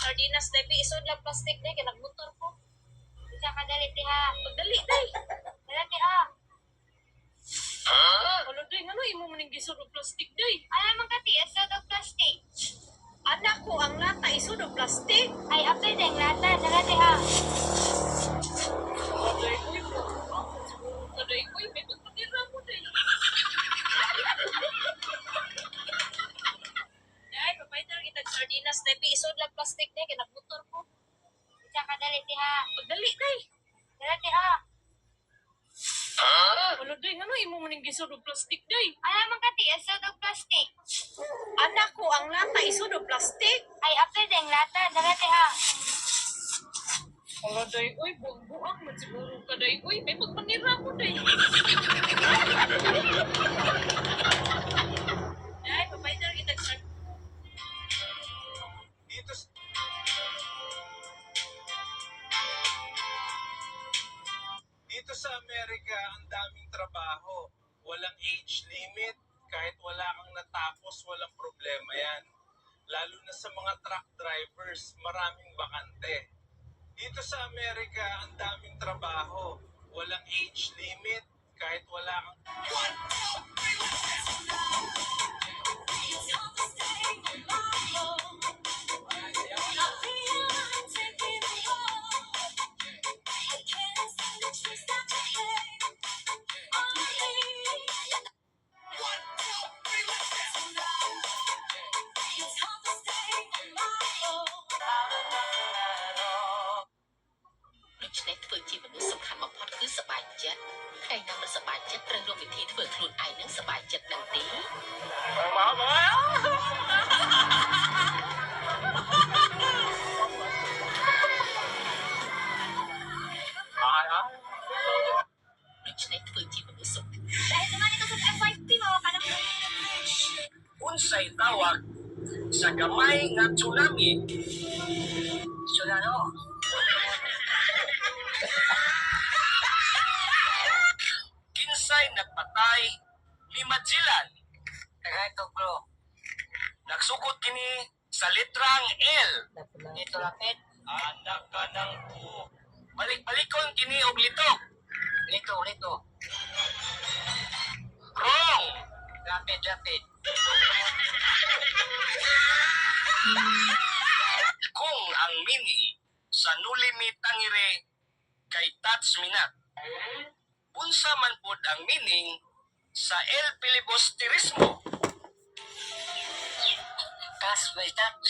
sardinas dai bi isod lang plastic dai kay nagmotor ko. Isa ka dali ha. Pagdali dai. Dali ha. Ano dai ngano imo maning gisod og plastic dai? Ay man kati isod og plastic. Anak ko ang lata isod og plastic. Ay apil dai lata dali ha. Dai ko ito. Dai ko may pagpatira mo dai. Dai papaitar kita sardinas dai bi isod lang plastic dai kay nagmotor ko. Isa ka dali ha. Pagdali dai. Dali ha. Ano day ngano imo maning gisod og plastic day? Ay man kati isod og plastic. Anak ko ang lata isod og plastic. Ay apil ding lata dali ha. Ano day oy buang man siguro ka day oy may pagpanira mo day. Ay papaitar kita sa Dito Dito sa Amerika, ang daming trabaho. Walang age limit. Kahit wala kang natapos, walang problema yan. Lalo na sa mga truck drivers, maraming bakante. Dito sa Amerika, ang daming trabaho. Walang age limit. Kahit wala kang... Rich Network ជាមនុស្សសំខាន់បំផុតគឺសប្បាយចិត្តថ្ងៃណាមិនសប្បាយចិត្តត្រូវរកវិធីធ្វើខ្លួនឯងនឹងសប្បាយចិត្តនឹងទីមកមក Rich Network ជាមនុស្សសំខាន់ dahil naman ito sa FYP mo ka na Unsay tawag sa gamay nga tsunami? Tsunami. Kinsay nagpatay ni Magellan? Ito bro. Nagsukot kini sa litrang L. Dito lapit. Anak ka ng buo. Balik-balikon kini og litok. Lito. Wrong. Rapid. Kung ang meaning sa nulimi tangire kay touch minat. Unsa man pod ang meaning sa el filibusterismo? Touch by touch.